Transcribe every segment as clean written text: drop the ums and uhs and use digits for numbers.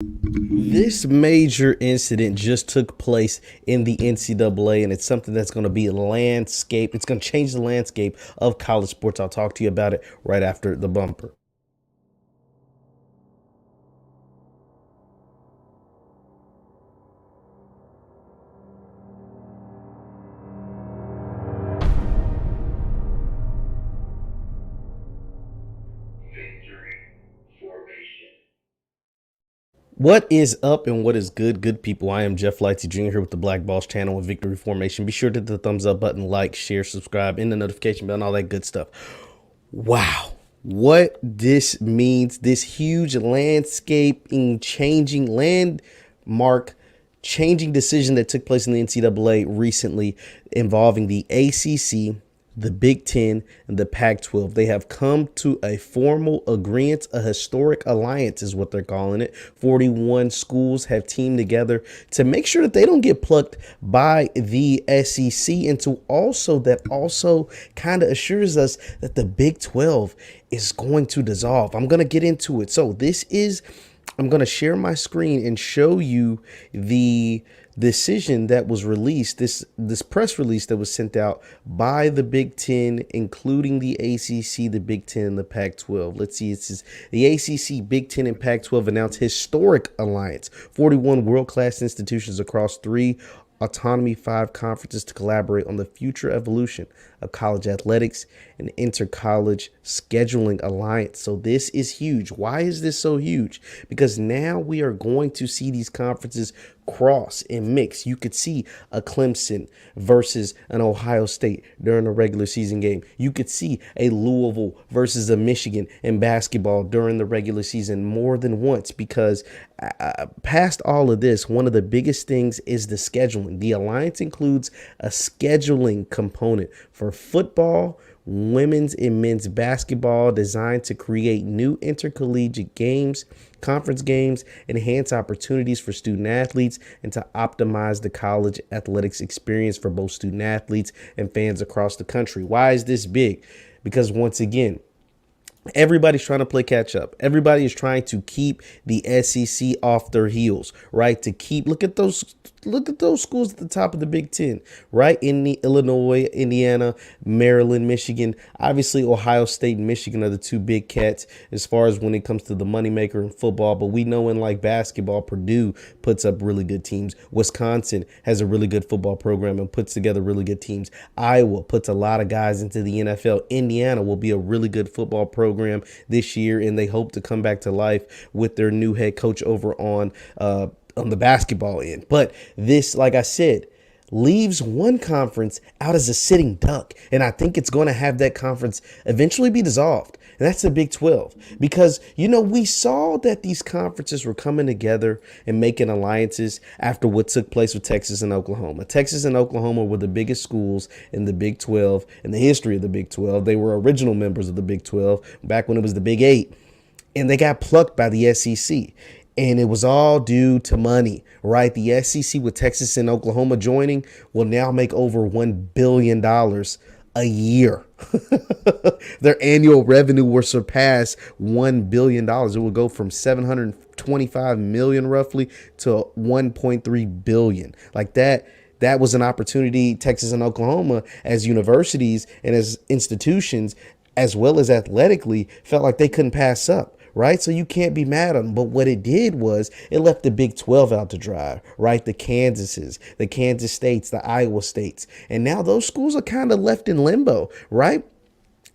This major incident just took place in the NCAA, and it's something that's going to be a landscape. It's going to change the landscape of college sports. I'll talk to you about it right after the bumper. What is up and what is good people? I am Jeff Lightsy Jr. here with the Black Balls channel with Victory Formation. Be sure to hit the thumbs up button, like, share, subscribe, and the notification bell, and all that good stuff. Wow. What this means, this huge landscaping changing landmark changing decision that took place in the NCAA recently involving the ACC, the Big Ten, and the Pac-12. They have come to a formal agreement, a historic alliance is what they're calling it. 41 schools have teamed together to make sure that they don't get plucked by the SEC, and to also kind of assures us that the Big 12 is going to dissolve. I'm going to get into it. So I'm going to share my screen and show you the decision that was released, this press release that was sent out by the Big Ten, including the ACC, the Big Ten, and the Pac-12. Let's see. It says the ACC, Big Ten, and Pac-12 announced historic alliance. 41 world-class institutions across 3 autonomy 5 conferences to collaborate on the future evolution of college athletics and inter-college scheduling alliance. So this is huge. Why is this so huge? Because now we are going to see these conferences cross and mix. You could see a Clemson versus an Ohio State during a regular season game. You could see a Louisville versus a Michigan in basketball during the regular season more than once, because past all of this, one of the biggest things is the scheduling. The alliance includes a scheduling component for football, women's and men's basketball, designed to create new intercollegiate games, conference games, enhance opportunities for student athletes, and to optimize the college athletics experience for both student athletes and fans across the country. Why is this big? Because once again, everybody's trying to play catch up. Everybody is trying to keep the SEC off their heels, right? Look at those schools at the top of the Big Ten, right? In the Illinois, Indiana, Maryland, Michigan. Obviously, Ohio State and Michigan are the two big cats as far as when it comes to the moneymaker in football. But we know in like basketball, Purdue puts up really good teams. Wisconsin has a really good football program and puts together really good teams. Iowa puts a lot of guys into the NFL. Indiana will be a really good football program this year, and they hope to come back to life with their new head coach over on the basketball end. But this, like I said, leaves one conference out as a sitting duck, and I think it's going to have that conference eventually be dissolved. And that's the Big 12, because, we saw that these conferences were coming together and making alliances after what took place with Texas and Oklahoma. Texas and Oklahoma were the biggest schools in the Big 12 in the history of the Big 12. They were original members of the Big 12 back when it was the Big 8, and they got plucked by the SEC. And it was all due to money, right? The SEC, with Texas and Oklahoma joining, will now make over $1 billion a year. Their annual revenue will surpass $1 billion. It will go from 725 million roughly to 1.3 billion. Like that was an opportunity Texas and Oklahoma, as universities and as institutions, as well as athletically, felt like they couldn't pass up. Right? So you can't be mad at them. But what it did was it left the Big 12 out to dry, right? The Kansases, the Kansas States, the Iowa States. And now those schools are kind of left in limbo, right?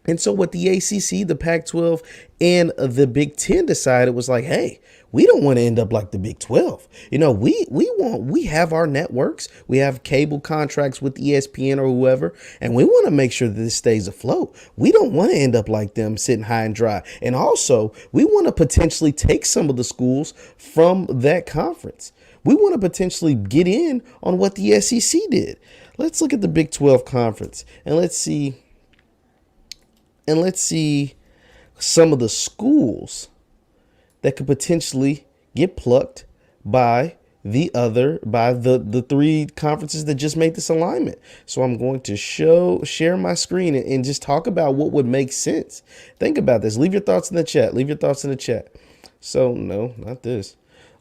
And so what the ACC, the Pac-12, and the Big Ten decided was like, hey, we don't want to end up like the Big 12. We have our networks. We have cable contracts with ESPN or whoever, and we want to make sure that this stays afloat. We don't want to end up like them sitting high and dry. And also, we want to potentially take some of the schools from that conference. We want to potentially get in on what the SEC did. Let's look at the Big 12 conference, and let's see some of the schools that could potentially get plucked by the 3 conferences that just made this alignment. So I'm going to share my screen and just talk about what would make sense. Think about this. Leave your thoughts in the chat. So no, not this.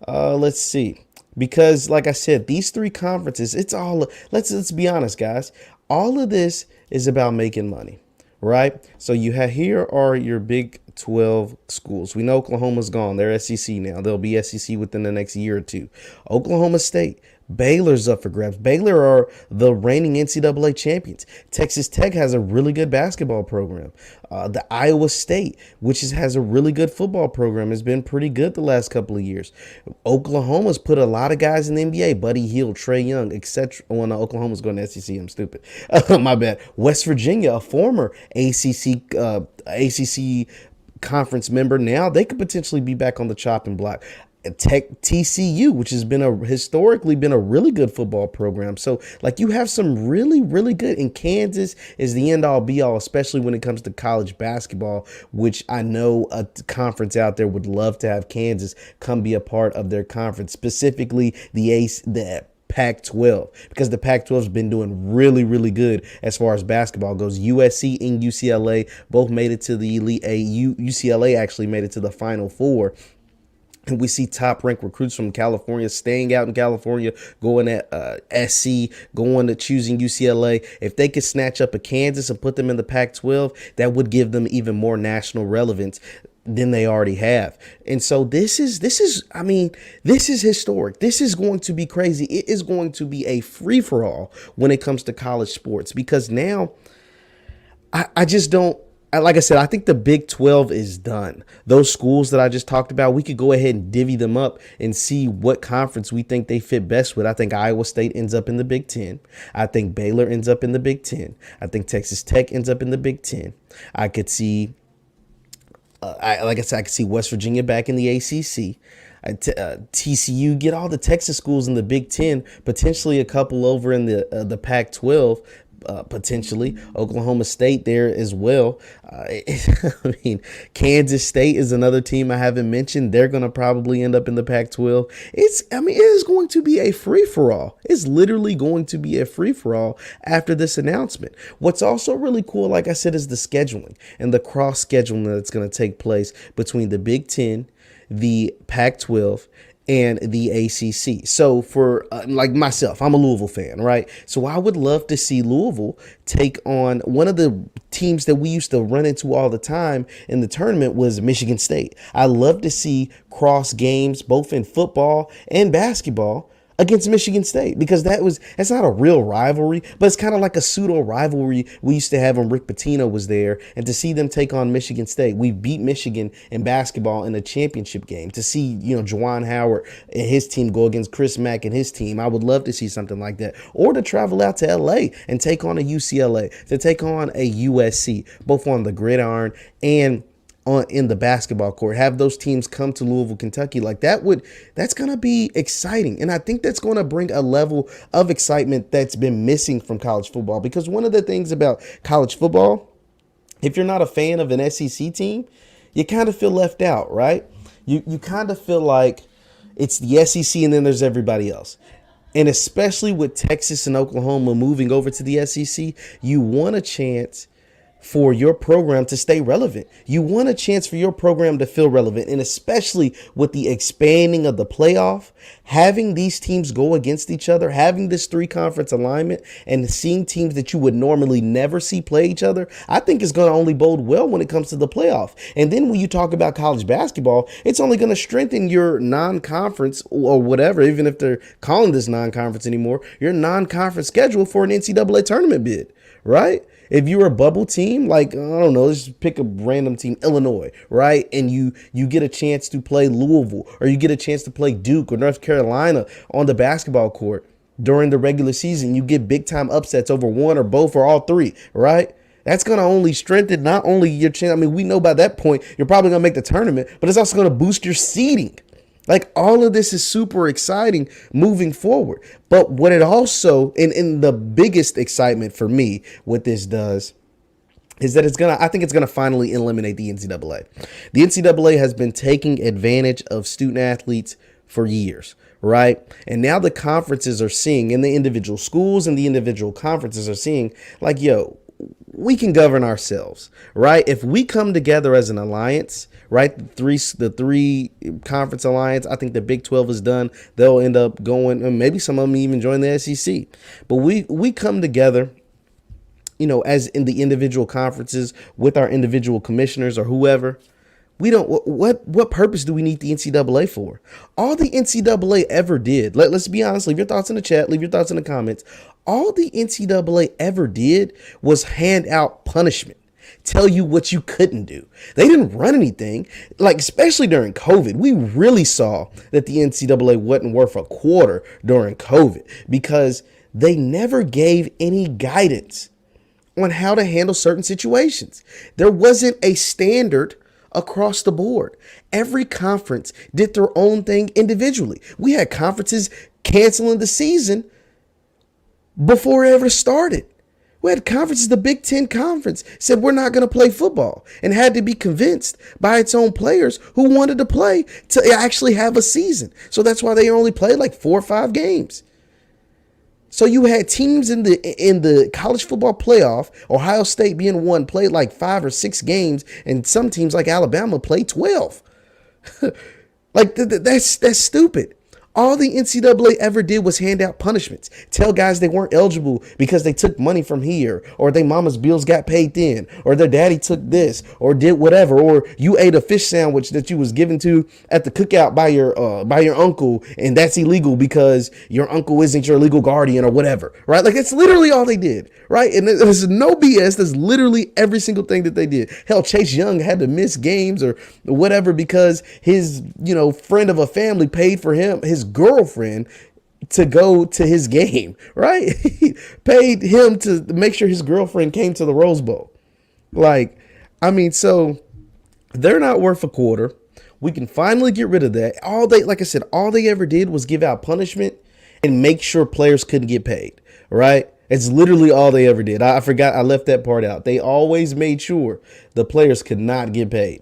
Let's see. Because like I said, these three conferences, it's all let's be honest, guys. All of this is about making money, right? So you have here are your Big 12 schools. We know Oklahoma's gone. They're SEC now. They'll be SEC within the next year or two. Oklahoma State, Baylor's up for grabs. Baylor are the reigning NCAA champions. Texas Tech has a really good basketball program. The Iowa State, which has a really good football program, has been pretty good the last couple of years. Oklahoma's put a lot of guys in the NBA. Buddy Hield, Trae Young, etc. Oh, no, Oklahoma's going to SEC. I'm stupid. My bad. West Virginia, a former ACC conference member, now they could potentially be back on the chopping block. TCU, which has been historically been a really good football program. So like you have some really good, and Kansas is the end all be all, especially when it comes to college basketball, which I know a conference out there would love to have Kansas come be a part of their conference, specifically the Pac-12, because the Pac-12 has been doing really good as far as basketball goes. USC and UCLA both made it to the Elite Eight. UCLA actually made it to the Final Four. And we see top ranked recruits from California staying out in California, going at SC, going to choosing UCLA. If they could snatch up a Kansas and put them in the Pac-12, that would give them even more national relevance than they already have. And so this is historic. This is going to be crazy. It is going to be a free for all when it comes to college sports, because now I just don't. Like I said, I think the Big 12 is done. Those schools that I just talked about, we could go ahead and divvy them up and see what conference we think they fit best with. I think Iowa State ends up in the Big 10. I think Baylor ends up in the Big 10. I think Texas Tech ends up in the Big 10. I could see, like I said, I could see West Virginia back in the ACC. TCU, get all the Texas schools in the Big 10, potentially a couple over in the Pac-12. Potentially Oklahoma State there as well. I mean, Kansas State is another team I haven't mentioned. They're going to probably end up in the Pac-12. It is going to be a free-for-all. It's literally going to be a free-for-all after this announcement. What's also really cool, like I said, is the scheduling and the cross-scheduling that's going to take place between the Big 10, the Pac-12, and the ACC. So for like myself, I'm a Louisville fan, right? So I would love to see Louisville take on one of the teams that we used to run into all the time in the tournament was Michigan State. I love to see cross games both in football and basketball against Michigan State, because that's not a real rivalry, but it's kind of like a pseudo rivalry we used to have when Rick Pitino was there. And to see them take on Michigan State, we beat Michigan in basketball in a championship game. To see, Juwan Howard and his team go against Chris Mack and his team, I would love to see something like that. Or to travel out to LA and take on a UCLA, to take on a USC, both on the gridiron and in the basketball court. Have those teams come to Louisville, Kentucky. That's going to be exciting. And I think that's going to bring a level of excitement that's been missing from college football, because one of the things about college football, if you're not a fan of an SEC team, you kind of feel left out, right? You kind of feel like it's the SEC and then there's everybody else. And especially with Texas and Oklahoma moving over to the SEC, you want a chance for your program to stay relevant. You want a chance for your program to feel relevant. And especially with the expanding of the playoff, having these teams go against each other, having this 3-conference alignment, and seeing teams that you would normally never see play each other, I think is going to only bode well when it comes to the playoff. And then when you talk about college basketball, it's only going to strengthen your non-conference or whatever, even if they're calling this non-conference anymore, your non-conference schedule for an NCAA tournament bid, right? If you're a bubble team, like, I don't know, let's pick a random team, Illinois, right? And you get a chance to play Louisville, or you get a chance to play Duke or North Carolina on the basketball court during the regular season. You get big time upsets over one or both or all three, right? That's going to only strengthen not only your chance. I mean, we know by that point, you're probably going to make the tournament, but it's also going to boost your seeding. Like, all of this is super exciting moving forward. But what it also, and the biggest excitement for me, what this does is that I think it's going to finally eliminate the NCAA. The NCAA has been taking advantage of student athletes for years, right? And now the conferences are seeing, and the individual schools and the individual conferences are seeing, like, yo, we can govern ourselves, right? If we come together as an alliance, right? The three conference alliance, I think the Big 12 is done. They'll end up going, and maybe some of them even join the SEC. But we come together, as in the individual conferences with our individual commissioners or whoever. We don't. What purpose do we need the NCAA for? All the NCAA ever did. Let's be honest. Leave your thoughts in the chat. Leave your thoughts in the comments. All the NCAA ever did was hand out punishment. Tell you what you couldn't do. They didn't run anything. Like, especially during COVID, we really saw that the NCAA wasn't worth a quarter during COVID because they never gave any guidance on how to handle certain situations. There wasn't a standard across the board. Every conference did their own thing individually. We had conferences canceling the season before it ever started. We had conferences, the Big Ten Conference said we're not going to play football and had to be convinced by its own players who wanted to play to actually have a season. So that's why they only played like 4 or 5 games. So you had teams in the college football playoff, Ohio State being one, played like 5 or 6 games, and some teams like Alabama played 12. Like that's stupid. All the NCAA ever did was hand out punishments. Tell guys they weren't eligible because they took money from here, or their mama's bills got paid then, or their daddy took this, or did whatever, or you ate a fish sandwich that you was given to at the cookout by your uncle, and that's illegal because your uncle isn't your legal guardian or whatever, right? Like, that's literally all they did, right? And there's no BS. That's literally every single thing that they did. Hell, Chase Young had to miss games or whatever because his friend of a family paid for his girlfriend to go to his game, right? He paid him to make sure his girlfriend came to the Rose Bowl. So they're not worth a quarter. We can finally get rid of that. All they ever did was give out punishment and make sure players couldn't get paid, right? It's literally all they ever did. I forgot, I left that part out. They always made sure the players could not get paid.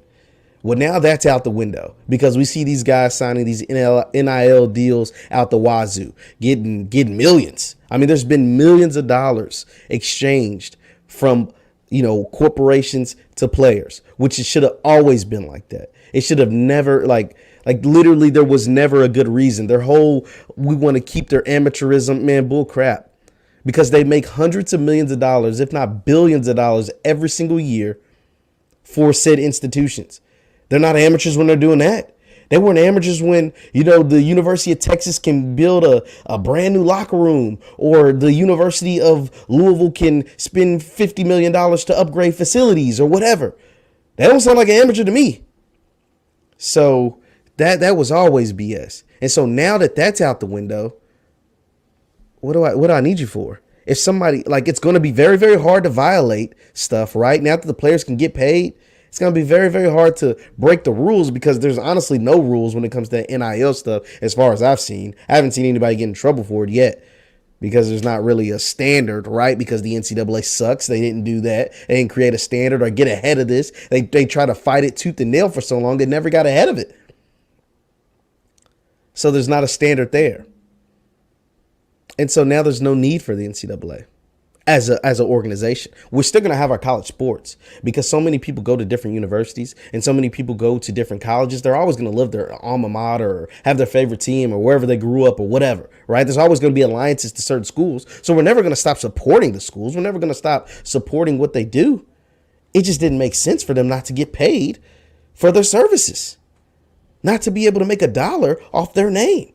Well, now that's out the window because we see these guys signing these NIL deals out the wazoo, getting millions. I mean, there's been millions of dollars exchanged from, corporations to players, which it should have always been like that. It should have never literally there was never a good reason. Their whole, we want to keep their amateurism, man, bull crap, because they make hundreds of millions of dollars, if not billions of dollars every single year for said institutions. They're not amateurs when they're doing that. They weren't amateurs when, the University of Texas can build a brand new locker room, or the University of Louisville can spend $50 million to upgrade facilities or whatever. That don't sound like an amateur to me. So that was always BS. And so now that that's out the window, what do I need you for? If somebody, it's going to be very, very hard to violate stuff, right? Now that the players can get paid, it's going to be very, very hard to break the rules because there's honestly no rules when it comes to NIL stuff as far as I've seen. I haven't seen anybody get in trouble for it yet because there's not really a standard, right? Because the NCAA sucks. They didn't do that. They didn't create a standard or get ahead of this. They try to fight it tooth and nail for so long, they never got ahead of it. So there's not a standard there. And so now there's no need for the NCAA. As an organization, we're still going to have our college sports because so many people go to different universities and so many people go to different colleges. They're always going to live their alma mater or have their favorite team or wherever they grew up or whatever, right? There's always going to be alliances to certain schools. So we're never going to stop supporting the schools. We're never going to stop supporting what they do. It just didn't make sense for them not to get paid for their services, not to be able to make $1 off their name.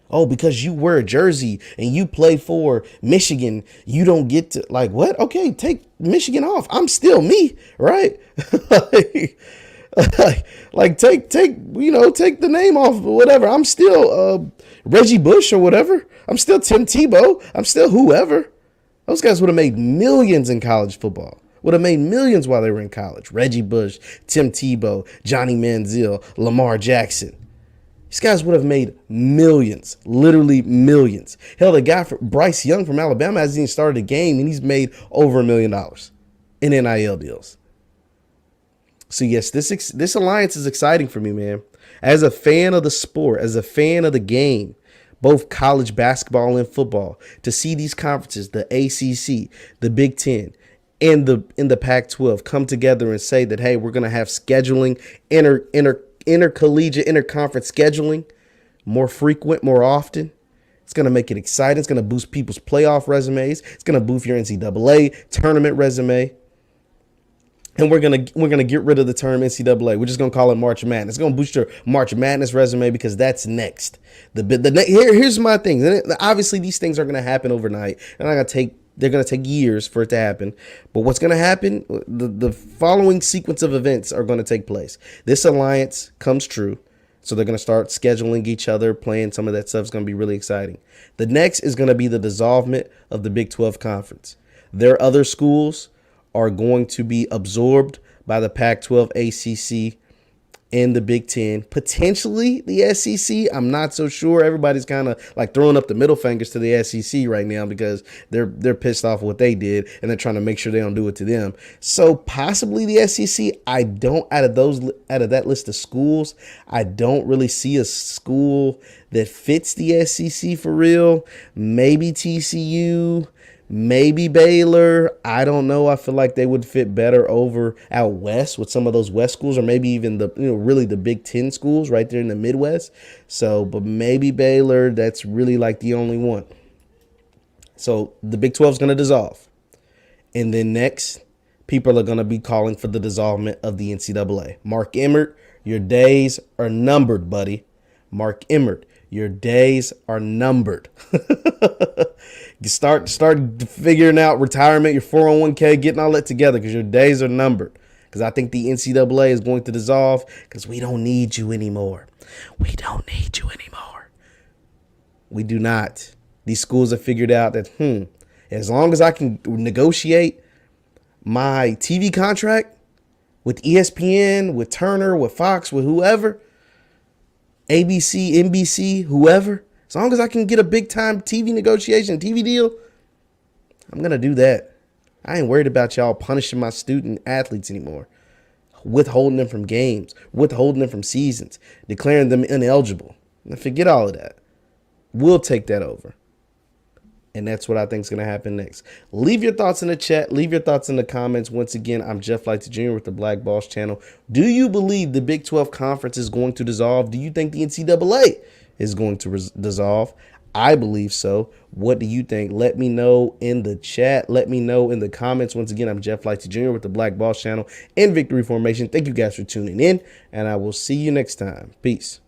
Oh, because you wear a jersey and you play for Michigan, you don't get to, what? Okay, take Michigan off. I'm still me, right? take the name off, whatever. I'm still Reggie Bush or whatever. I'm still Tim Tebow. I'm still whoever. Those guys would have made millions in college football. Would have made millions while they were in college. Reggie Bush, Tim Tebow, Johnny Manziel, Lamar Jackson. These guys would have made millions, literally millions. Hell, the guy, Bryce Young from Alabama, hasn't even started a game, and he's made over $1 million in NIL deals. So yes, this alliance is exciting for me, man. As a fan of the sport, as a fan of the game, both college basketball and football, to see these conferences, the ACC, the Big Ten, in the Pac-12 come together and say that, hey, we're going to have scheduling, intercollegiate, interconference scheduling more frequent, more often. It's going to make it exciting. It's going to boost people's playoff resumes. It's going to boost your NCAA tournament resume. And we're gonna get rid of the term NCAA. We're just gonna call it March Madness. It's gonna boost your March Madness resume because that's next. Here's my thing. Obviously, these things are gonna happen overnight, and they're gonna take years for it to happen. But what's gonna happen? The following sequence of events are gonna take place. This alliance comes true. So they're going to start scheduling each other, playing some of that stuff. It's going to be really exciting. The next is going to be the dissolvement of the Big 12 Conference. Their other schools are going to be absorbed by the Pac-12, ACC, and the Big 10. Potentially the SEC. I'm not so sure. Everybody's kind of like throwing up the middle fingers to the SEC right now because they're pissed off what they did and they're trying to make sure they don't do it to them. So possibly the SEC. I don't out of that list of schools, I don't really see a school that fits the SEC for real. Maybe TCU. Maybe Baylor. I don't know. I feel like they would fit better over out west with some of those West schools, or maybe even really the Big Ten schools right there in the Midwest. So, but maybe Baylor. That's really like the only one. So the Big 12 is going to dissolve, and then next, people are going to be calling for the dissolvement of the NCAA. Mark Emmert, your days are numbered, buddy. Mark Emmert, your days are numbered. You start figuring out retirement, your 401k, getting all that together because your days are numbered. Because I think the NCAA is going to dissolve because we don't need you anymore. We don't need you anymore. We do not. These schools have figured out that, as long as I can negotiate my TV contract with ESPN, with Turner, with Fox, with whoever, ABC, NBC, whoever, as long as I can get a big time TV negotiation, TV deal, I'm going to do that. I ain't worried about y'all punishing my student athletes anymore, withholding them from games, withholding them from seasons, declaring them ineligible. Now forget all of that. We'll take that over. And that's what I think is going to happen next. Leave your thoughts in the chat. Leave your thoughts in the comments. Once again, I'm Jeff Lightsy Jr. with the Black Boss Channel. Do you believe the Big 12 Conference is going to dissolve? Do you think the NCAA is going to dissolve? I believe so. What do you think? Let me know in the chat. Let me know in the comments. Once again, I'm Jeff Lightsy Jr. with the Black Boss Channel and Victory Formation. Thank you guys for tuning in, and I will see you next time. Peace.